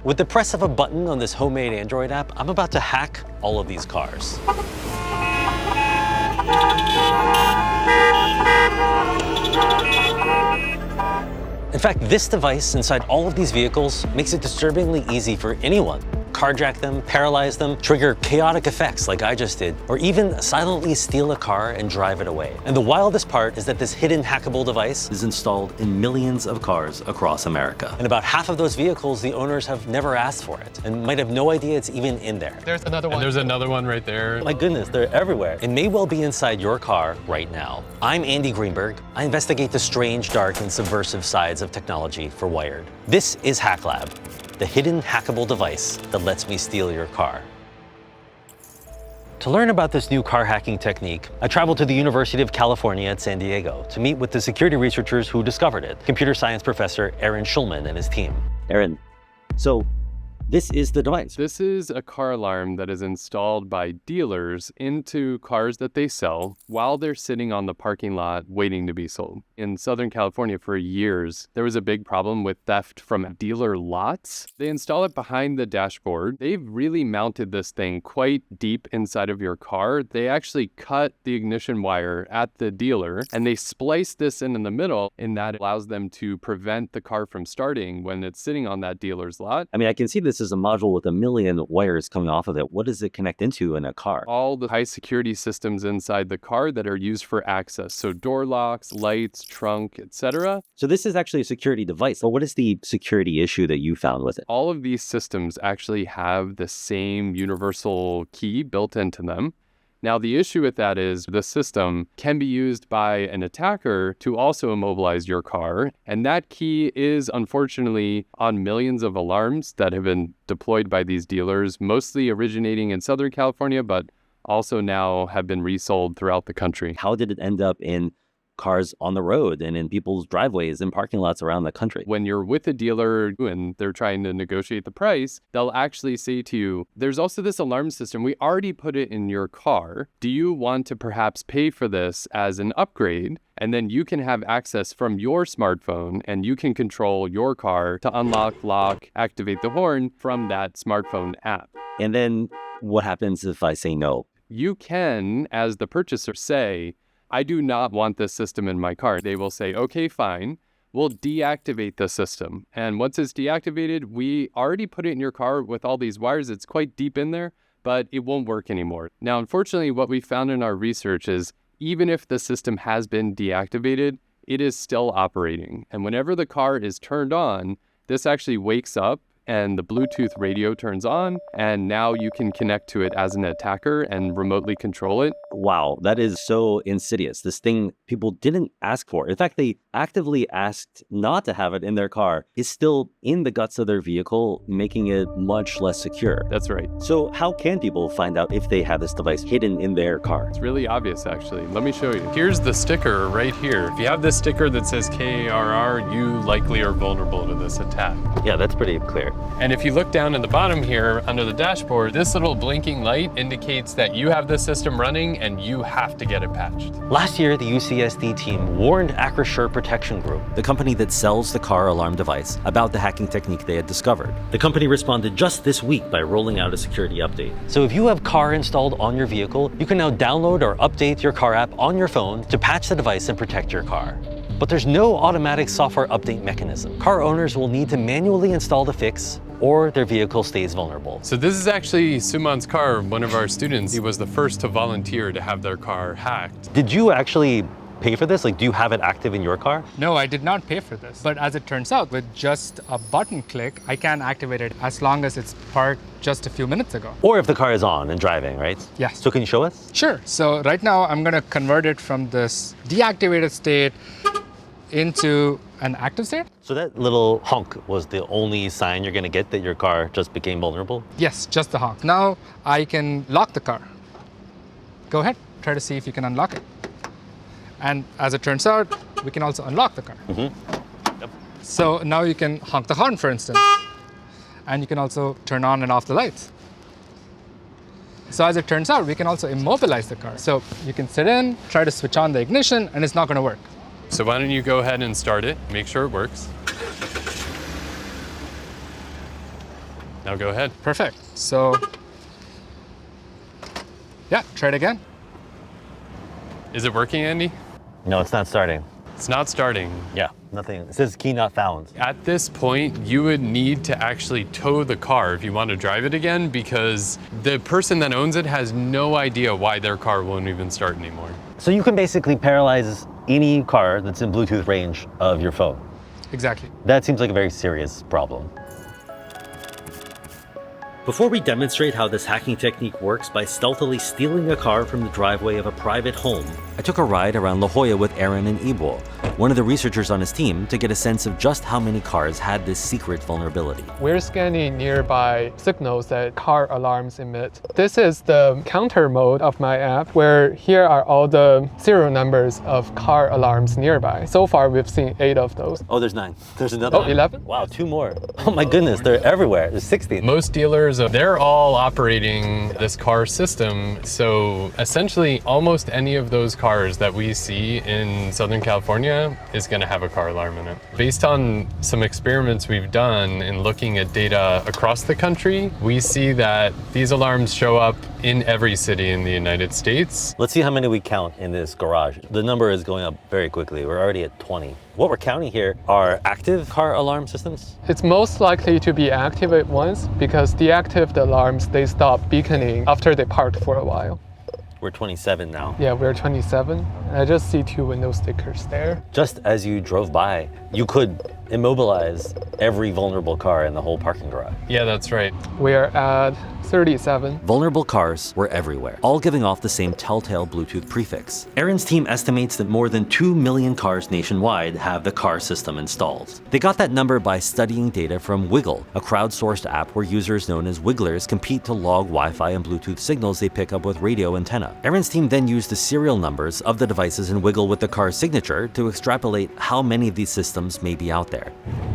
With the press of a button on this homemade Android app, I'm about to hack all of these cars. In fact, this device inside all of these vehicles makes it disturbingly easy for anyone. Carjack them, paralyze them, trigger chaotic effects like I just did, or even silently steal a car and drive it away. And the wildest part is that this hidden hackable device is installed in millions of cars across America. And about half of those vehicles, the owners have never asked for it and might have no idea it's even in there. There's another one. And there's another one right there. My goodness, they're everywhere. It may well be inside your car right now. I'm Andy Greenberg. I investigate the strange, dark, and subversive sides of technology for Wired. This is HackLab, the hidden hackable device that lets me steal your car. To learn about this new car hacking technique, I traveled to the University of California at San Diego to meet with the security researchers who discovered it, computer science professor Aaron Schulman and his team. Aaron, so this is the device. This is a car alarm that is installed by dealers into cars that they sell while they're sitting on the parking lot waiting to be sold. In Southern California for years, there was a big problem with theft from dealer lots. They install it behind the dashboard. They've really mounted this thing quite deep inside of your car. They actually cut the ignition wire at the dealer and they splice this in the middle, and that allows them to prevent the car from starting when it's sitting on that dealer's lot. I mean, I can see this is a module with 1 million wires coming off of it. What does it connect into in a car? All the high security systems inside the car that are used for access. So door locks, lights, trunk, etc. So this is actually a security device. So what is the security issue that you found with it? All of these systems actually have the same universal key built into them. Now, the issue with that is the system can be used by an attacker to also immobilize your car. And that key is unfortunately on millions of alarms that have been deployed by these dealers, mostly originating in Southern California, but also now have been resold throughout the country. How did it end up in cars on the road and in people's driveways and parking lots around the country? When you're with a dealer and they're trying to negotiate the price, they'll actually say to you, there's also this alarm system. We already put it in your car. Do you want to perhaps pay for this as an upgrade? And then you can have access from your smartphone and you can control your car to unlock, lock, activate the horn from that smartphone app. And then what happens if I say no? You can, as the purchaser, say, I do not want this system in my car. They will say, okay, fine. We'll deactivate the system. And once it's deactivated, we already put it in your car with all these wires. It's quite deep in there, but it won't work anymore. Now, unfortunately, what we found in our research is even if the system has been deactivated, it is still operating. And whenever the car is turned on, this actually wakes up and the Bluetooth radio turns on, and now you can connect to it as an attacker and remotely control it. Wow, that is so insidious. This thing people didn't ask for. In fact, they actively asked not to have it in their car. It's still in the guts of their vehicle, making it much less secure. That's right. So how can people find out if they have this device hidden in their car? It's really obvious, actually. Let me show you. Here's the sticker right here. If you have this sticker that says KARR, you likely are vulnerable to this attack. Yeah, that's pretty clear. And if you look down at the bottom here under the dashboard, this little blinking light indicates that you have the system running and you have to get it patched. Last year, the UCSD team warned Acrisure Protection Group, the company that sells the car alarm device, about the hacking technique they had discovered. The company responded just this week by rolling out a security update. So if you have car installed on your vehicle, you can now download or update your car app on your phone to patch the device and protect your car. But there's no automatic software update mechanism. Car owners will need to manually install the fix or their vehicle stays vulnerable. So this is actually Suman's car, one of our students. He was the first to volunteer to have their car hacked. Did you actually pay for this? Like, do you have it active in your car? No, I did not pay for this. But as it turns out, with just a button click, I can activate it as long as it's parked just a few minutes ago. Or if the car is on and driving, right? Yes. So can you show us? Sure. So right now, I'm going to convert it from this deactivated state into an active state. So that little honk was the only sign you're going to get that your car just became vulnerable? Yes, just the honk. Now I can lock the car. Go ahead, try to see if you can unlock it. And as it turns out, we can also unlock the car. Mm-hmm. Yep. So now you can honk the horn, for instance. And you can also turn on and off the lights. So as it turns out, we can also immobilize the car. So you can sit in, try to switch on the ignition, and it's not going to work. So why don't you go ahead and start it, make sure it works. Now go ahead. Perfect. So, yeah, try it again. Is it working, Andy? No, it's not starting. It's not starting. Yeah, nothing. It says key not found. At this point, you would need to actually tow the car if you want to drive it again, because the person that owns it has no idea why their car won't even start anymore. So you can basically paralyze any car that's in Bluetooth range of your phone. Exactly. That seems like a very serious problem. Before we demonstrate how this hacking technique works by stealthily stealing a car from the driveway of a private home, I took a ride around La Jolla with Aaron and Ebol, one of the researchers on his team, to get a sense of just how many cars had this secret vulnerability. We're scanning nearby signals that car alarms emit. This is the counter mode of my app, where here are all the serial numbers of car alarms nearby. So far, we've seen 8 of those. Oh, there's 9. There's another. Oh, 11? Wow, 2 more. Oh my goodness, they're everywhere. There's 16. Most dealers, they're all operating this car system. So essentially, almost any of those cars that we see in Southern California is going to have a car alarm in it. Based on some experiments we've done in looking at data across the country, we see that these alarms show up in every city in the United States. Let's see how many we count in this garage. The number is going up very quickly. We're already at 20. What we're counting here are active car alarm systems. It's most likely to be active at once because deactivated alarms, they stop beaconing after they parked for a while. We're 27 now. Yeah, we're 27. I just see 2 window stickers there. Just as you drove by, you could immobilize every vulnerable car in the whole parking garage. Yeah, that's right. We're at 37. Vulnerable cars were everywhere, all giving off the same telltale Bluetooth prefix. Aaron's team estimates that more than 2 million cars nationwide have the car system installed. They got that number by studying data from Wiggle, a crowdsourced app where users known as Wigglers compete to log Wi-Fi and Bluetooth signals they pick up with radio antenna. Aaron's team then used the serial numbers of the devices in Wiggle with the car's signature to extrapolate how many of these systems may be out there.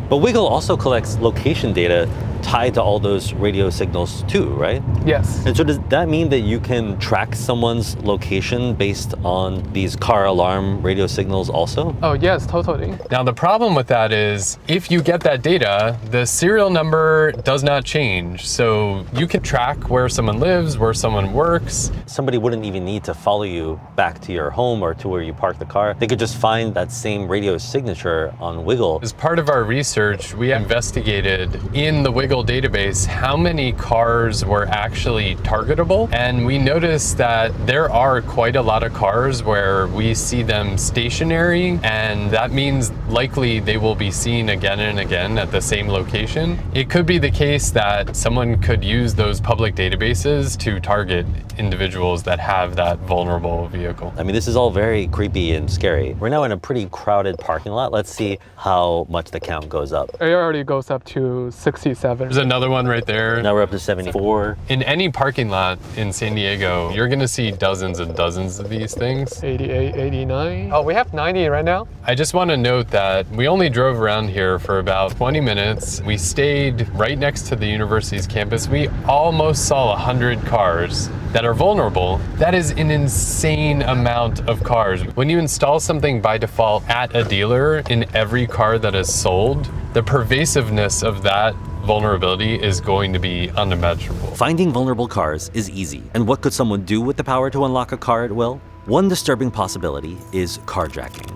But Wiggle also collects location data tied to all those radio signals too, right? Yes. And so does that mean that you can track someone's location based on these car alarm radio signals also? Oh, yes, totally. Now, the problem with that is if you get that data, the serial number does not change. So you can track where someone lives, where someone works. Somebody wouldn't even need to follow you back to your home or to where you park the car. They could just find that same radio signature on Wiggle. As part of our research, we investigated in the Wiggle database how many cars were actually targetable, and we noticed that there are quite a lot of cars where we see them stationary, and that means likely they will be seen again and again at the same location. It could be the case that someone could use those public databases to target individuals that have that vulnerable vehicle. I mean, this is all very creepy and scary. We're now in a pretty crowded parking lot. Let's see how much the count goes up. It already goes up to 67. There's another one right there. Now we're up to 74. In any parking lot in San Diego, you're gonna see dozens and dozens of these things. 88, 89. Oh, we have 90 right now. I just want to note that we only drove around here for about 20 minutes. We stayed right next to the university's campus. We almost saw 100 cars that are vulnerable. That is an insane amount of cars. When you install something by default at a dealer in every car that is sold, the pervasiveness of that vulnerability is going to be unimaginable. Finding vulnerable cars is easy. And what could someone do with the power to unlock a car at will? One disturbing possibility is carjacking.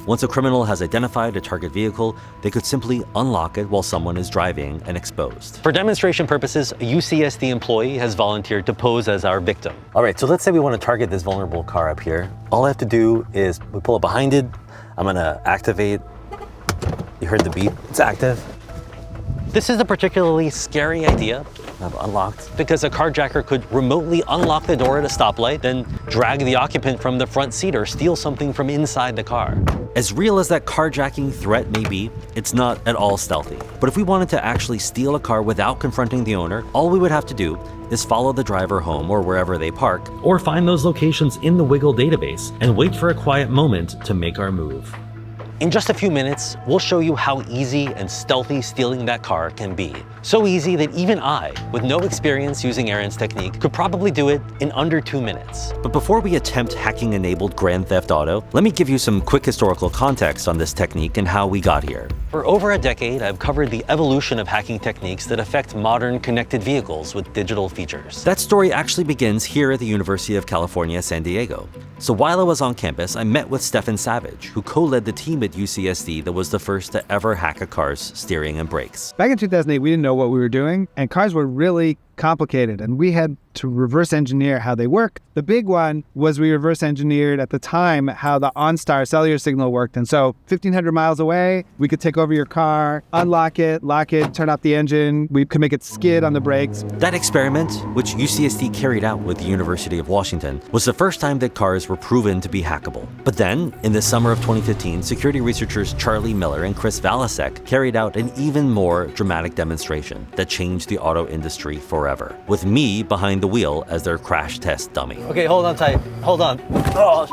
Once a criminal has identified a target vehicle, they could simply unlock it while someone is driving and exposed. For demonstration purposes, a UCSD employee has volunteered to pose as our victim. All right, so let's say we want to target this vulnerable car up here. All I have to do is we pull up behind it. I'm gonna activate. You heard the beep, it's active. This is a particularly scary idea. I've unlocked because a carjacker could remotely unlock the door at a stoplight, then drag the occupant from the front seat or steal something from inside the car. As real as that carjacking threat may be, it's not at all stealthy. But if we wanted to actually steal a car without confronting the owner, all we would have to do is follow the driver home or wherever they park, or find those locations in the Wiggle database and wait for a quiet moment to make our move. In just a few minutes, we'll show you how easy and stealthy stealing that car can be. So easy that even I, with no experience using Aaron's technique, could probably do it in under 2 minutes. But before we attempt hacking-enabled Grand Theft Auto, let me give you some quick historical context on this technique and how we got here. For over a decade, I've covered the evolution of hacking techniques that affect modern connected vehicles with digital features. That story actually begins here at the University of California, San Diego. So while I was on campus, I met with Stefan Savage, who co-led the team at UCSD that was the first to ever hack a car's steering and brakes. Back in 2008, we didn't know what we were doing, and cars were really complicated, and we had to reverse engineer how they work. The big one was we reverse engineered at the time how the OnStar cellular signal worked. And so 1,500 miles away, we could take over your car, unlock it, lock it, turn off the engine. We could make it skid on the brakes. That experiment, which UCSD carried out with the University of Washington, was the first time that cars were proven to be hackable. But then, in the summer of 2015, security researchers Charlie Miller and Chris Valasek carried out an even more dramatic demonstration that changed the auto industry forever, with me behind the wheel as their crash test dummy. Okay, hold on tight. Hold on. Oh,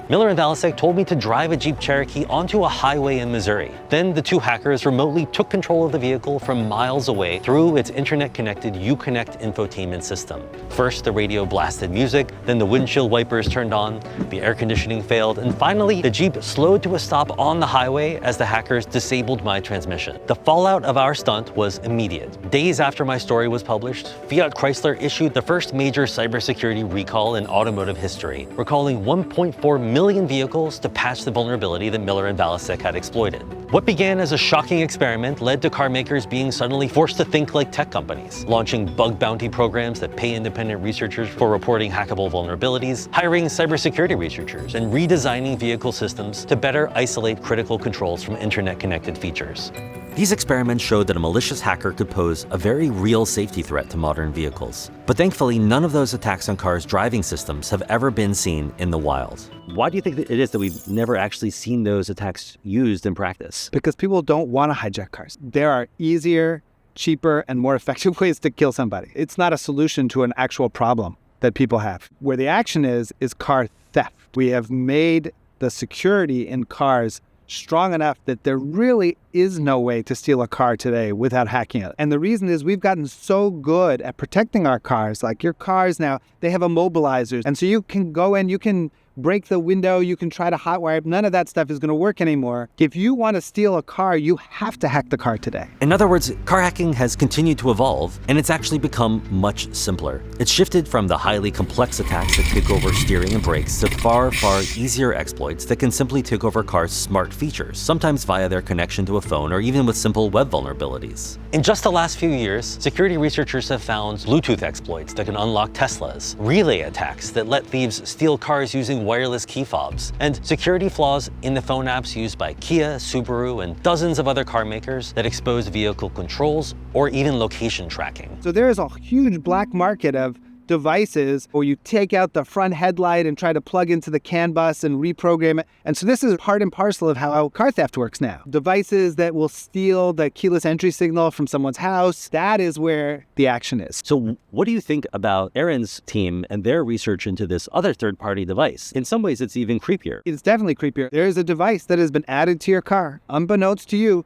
Miller and Valasek told me to drive a Jeep Cherokee onto a highway in Missouri. Then the two hackers remotely took control of the vehicle from miles away through its internet-connected Uconnect infotainment system. First, the radio blasted music, then the windshield wipers turned on, the air conditioning failed, and finally, the Jeep slowed to a stop on the highway as the hackers disabled my transmission. The fallout of our stunt was immediate. Days after my story was published, Fiat Chrysler issued the first major cybersecurity recall in automotive history, recalling 1.4 million vehicles to patch the vulnerability that Miller and Valasek had exploited. What began as a shocking experiment led to car makers being suddenly forced to think like tech companies, launching bug bounty programs that pay independent researchers for reporting hackable vulnerabilities, hiring cybersecurity researchers, and redesigning vehicle systems to better isolate critical controls from internet-connected features. These experiments showed that a malicious hacker could pose a very real safety threat to modern vehicles. But thankfully, none of those attacks on cars' driving systems have ever been seen in the wild. Why do you think that it is that we've never actually seen those attacks used in practice? Because people don't want to hijack cars. There are easier, cheaper, and more effective ways to kill somebody. It's not a solution to an actual problem that people have. Where the action is car theft. We have made the security in cars strong enough that there really is no way to steal a car today without hacking it. And the reason is we've gotten so good at protecting our cars. Like your cars now, they have immobilizers. And so you can go in, you can break the window, you can try to hotwire. None of that stuff is going to work anymore. If you want to steal a car, you have to hack the car today. In other words, car hacking has continued to evolve, and it's actually become much simpler. It's shifted from the highly complex attacks that take over steering and brakes to far, far easier exploits that can simply take over cars' smart features, sometimes via their connection to a phone or even with simple web vulnerabilities. In just the last few years, security researchers have found Bluetooth exploits that can unlock Teslas, relay attacks that let thieves steal cars using wireless key fobs, and security flaws in the phone apps used by Kia, Subaru, and dozens of other car makers that expose vehicle controls or even location tracking. So there is a huge black market of devices where you take out the front headlight and try to plug into the CAN bus and reprogram it. And so this is part and parcel of how car theft works now. Devices that will steal the keyless entry signal from someone's house, that is where the action is. So what do you think about Aaron's team and their research into this other third-party device? In some ways, it's even creepier. It's definitely creepier. There is a device that has been added to your car, unbeknownst to you,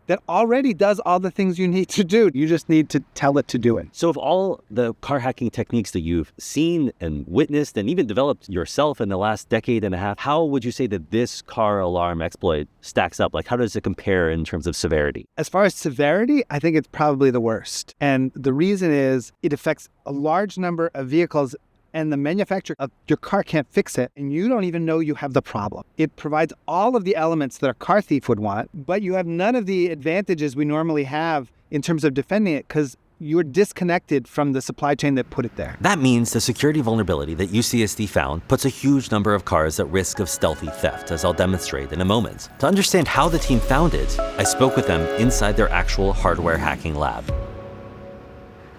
that already does all the things you need to do. You just need to tell it to do it. So of all the car hacking techniques that you've seen and witnessed and even developed yourself in the last decade and a half, how would you say that this car alarm exploit stacks up? Like, how does it compare in terms of severity? As far as severity, I think it's probably the worst. And the reason is it affects a large number of vehicles, and the manufacturer of your car can't fix it, and you don't even know you have the problem. It provides all of the elements that a car thief would want, but you have none of the advantages we normally have in terms of defending it because you're disconnected from the supply chain that put it there. That means the security vulnerability that UCSD found puts a huge number of cars at risk of stealthy theft, as I'll demonstrate in a moment. To understand how the team found it, I spoke with them inside their actual hardware hacking lab.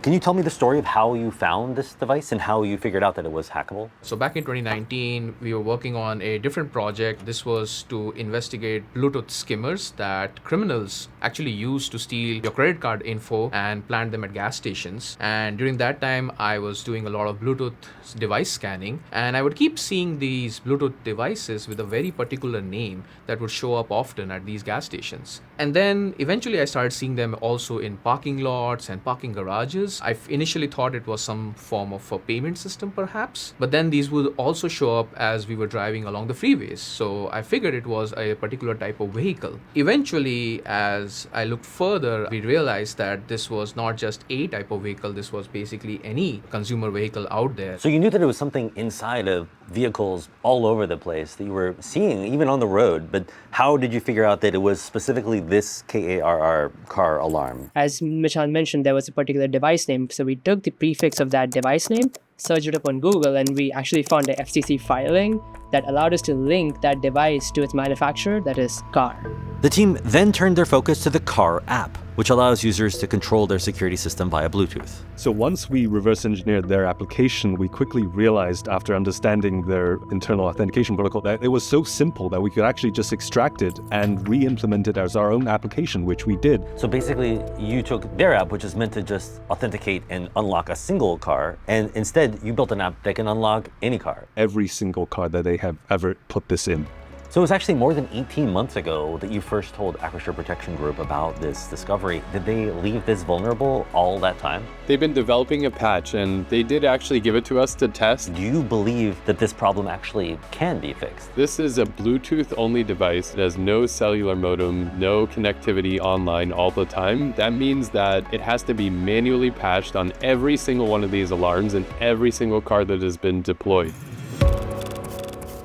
Can you tell me the story of how you found this device and how you figured out that it was hackable? So back in 2019, we were working on a different project. This was to investigate Bluetooth skimmers that criminals actually use to steal your credit card info and plant them at gas stations. And during that time, I was doing a lot of Bluetooth device scanning, and I would keep seeing these Bluetooth devices with a very particular name that would show up often at these gas stations. And then eventually I started seeing them also in parking lots and parking garages. I initially thought it was some form of a payment system perhaps, but then these would also show up as we were driving along the freeways. So I figured it was a particular type of vehicle. Eventually, as I looked further, we realized that this was not just a type of vehicle, this was basically any consumer vehicle out there. So you knew that it was something inside of vehicles all over the place that you were seeing, even on the road, but how did you figure out that it was specifically this KARR car alarm? As Mishan mentioned, there was a particular device name, so we took the prefix of that device name, searched it up on Google, and we actually found a FCC filing that allowed us to link that device to its manufacturer, that is CAR. The team then turned their focus to the CAR app, which allows users to control their security system via Bluetooth. So once we reverse engineered their application, we quickly realized after understanding their internal authentication protocol that it was so simple that we could actually just extract it and re-implement it as our own application, which we did. So basically, you took their app, which is meant to just authenticate and unlock a single car, and instead you built an app that can unlock any car. Every single car that they have ever put this in. So it was actually more than 18 months ago that you first told Acrisure Protection Group about this discovery. Did they leave this vulnerable all that time? They've been developing a patch, and they did actually give it to us to test. Do you believe that this problem actually can be fixed? This is a Bluetooth-only device. It has no cellular modem, no connectivity online all the time. That means that it has to be manually patched on every single one of these alarms in every single car that has been deployed.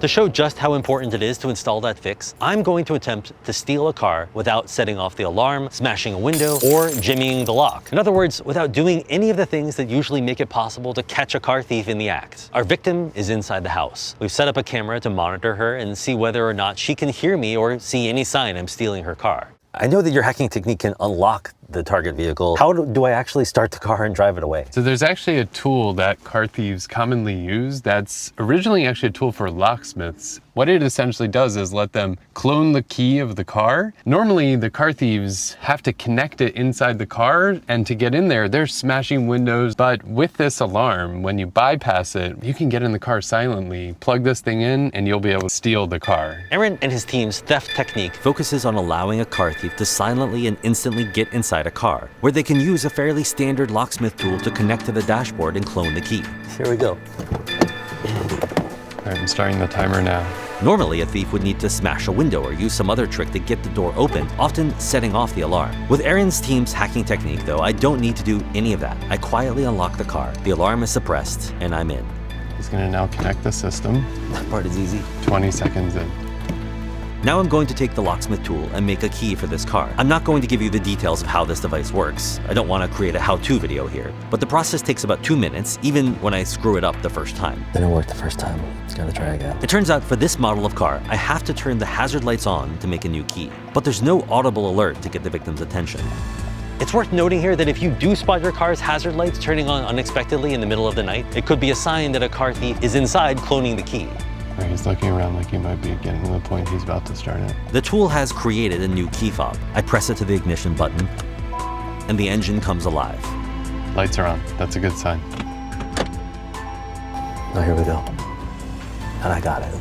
To show just how important it is to install that fix, I'm going to attempt to steal a car without setting off the alarm, smashing a window, or jimmying the lock. In other words, without doing any of the things that usually make it possible to catch a car thief in the act. Our victim is inside the house. We've set up a camera to monitor her and see whether or not she can hear me or see any sign I'm stealing her car. I know that your hacking technique can unlock the target vehicle. How do I actually start the car and drive it away? So there's actually a tool that car thieves commonly use that's originally actually a tool for locksmiths. What it essentially does is let them clone the key of the car. Normally, the car thieves have to connect it inside the car, and to get in there, they're smashing windows. But with this alarm, when you bypass it, you can get in the car silently, plug this thing in, and you'll be able to steal the car. Aaron and his team's theft technique focuses on allowing a car thief to silently and instantly get inside a car, where they can use a fairly standard locksmith tool to connect to the dashboard and clone the key. Here we go. All right, I'm starting the timer now. Normally, a thief would need to smash a window or use some other trick to get the door open, often setting off the alarm. With Aaron's team's hacking technique, though, I don't need to do any of that. I quietly unlock the car, the alarm is suppressed, and I'm in. He's gonna now connect the system. That part is easy. 20 seconds in. Now I'm going to take the locksmith tool and make a key for this car. I'm not going to give you the details of how this device works. I don't want to create a how-to video here. But the process takes about 2 minutes, even when I screw it up the first time. Didn't work the first time. Gotta try again. It turns out for this model of car, I have to turn the hazard lights on to make a new key. But there's no audible alert to get the victim's attention. It's worth noting here that if you do spot your car's hazard lights turning on unexpectedly in the middle of the night, it could be a sign that a car thief is inside cloning the key. He's looking around like he might be getting to the point he's about to start it. The tool has created a new key fob. I press it to the ignition button, and the engine comes alive. Lights are on. That's a good sign. Now here we go. And I got it.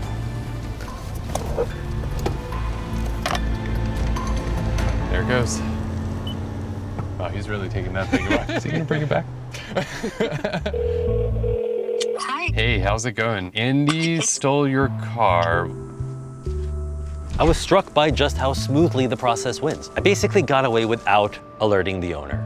There it goes. Wow, he's really taking that thing away. Is he gonna bring it back? Hi. Hey, how's it going? Andy stole your car. I was struck by just how smoothly the process went. I basically got away without alerting the owner.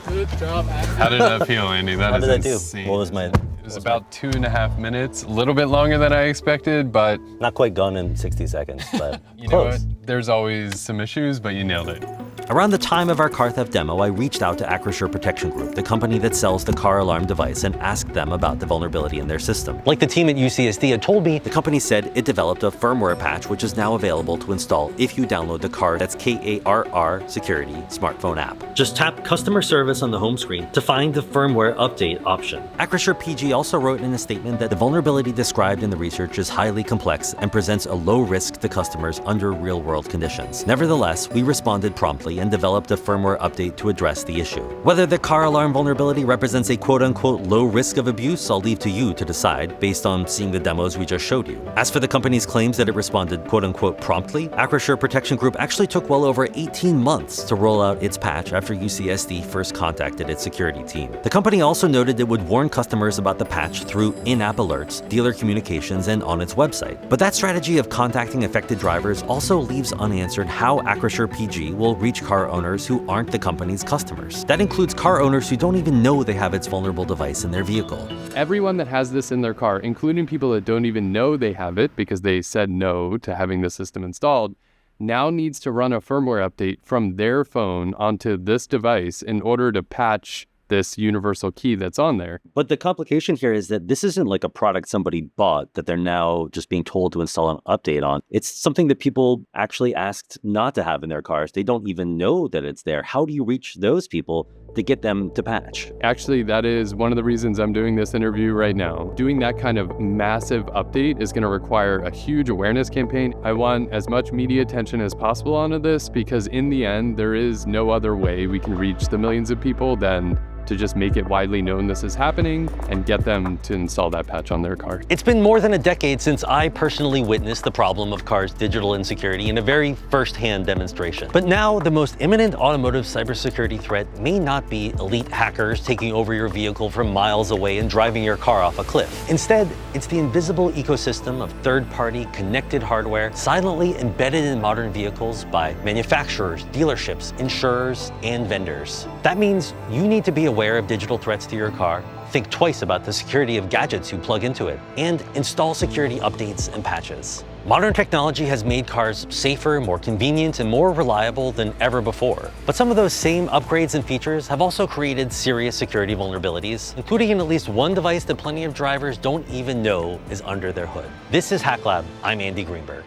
Good job, Adam. How did that feel, Andy? How did that do? Insane. What was my... It was about 2.5 minutes, a little bit longer than I expected, but Not quite gone in 60 seconds, but you know close. what? There's always some issues, but you nailed it. Around the time of our car theft demo, I reached out to Acrisure Protection Group, the company that sells the car alarm device, and asked them about the vulnerability in their system. Like the team at UCSD had told me, the company said it developed a firmware patch which is now available to install if you download the Car, that's K-A-R-R, security smartphone app. Just tap Customer Service on the home screen to find the firmware update option. Acrisure PG also wrote in a statement that the vulnerability described in the research is highly complex and presents a low risk to customers under real-world conditions. Nevertheless, we responded promptly and developed a firmware update to address the issue. Whether the car alarm vulnerability represents a quote-unquote low risk of abuse, I'll leave to you to decide based on seeing the demos we just showed you. As for the company's claims that it responded quote-unquote promptly, Acrisure Protection Group actually took well over 18 months to roll out its patch after UCSD first contacted its security team. The company also noted it would warn customers about the patch through in-app alerts, dealer communications, and on its website. But that strategy of contacting affected drivers also leaves unanswered how Acrisure PG will reach car owners who aren't the company's customers. That includes car owners who don't even know they have its vulnerable device in their vehicle. Everyone that has this in their car, including people that don't even know they have it because they said no to having the system installed, now needs to run a firmware update from their phone onto this device in order to patch this universal key that's on there. But the complication here is that this isn't like a product somebody bought that they're now just being told to install an update on. It's something that people actually asked not to have in their cars. They don't even know that it's there. How do you reach those people to get them to patch? Actually, that is one of the reasons I'm doing this interview right now. Doing that kind of massive update is going to require a huge awareness campaign. I want as much media attention as possible onto this because in the end, there is no other way we can reach the millions of people than to just make it widely known this is happening and get them to install that patch on their car. It's been more than a decade since I personally witnessed the problem of cars' digital insecurity in a very first-hand demonstration. But now the most imminent automotive cybersecurity threat may not be elite hackers taking over your vehicle from miles away and driving your car off a cliff. Instead, it's the invisible ecosystem of third-party connected hardware silently embedded in modern vehicles by manufacturers, dealerships, insurers, and vendors. That means you need to be aware of digital threats to your car, think twice about the security of gadgets you plug into it, and install security updates and patches. Modern technology has made cars safer, more convenient, and more reliable than ever before. But some of those same upgrades and features have also created serious security vulnerabilities, including in at least one device that plenty of drivers don't even know is under their hood. This is HackLab. I'm Andy Greenberg.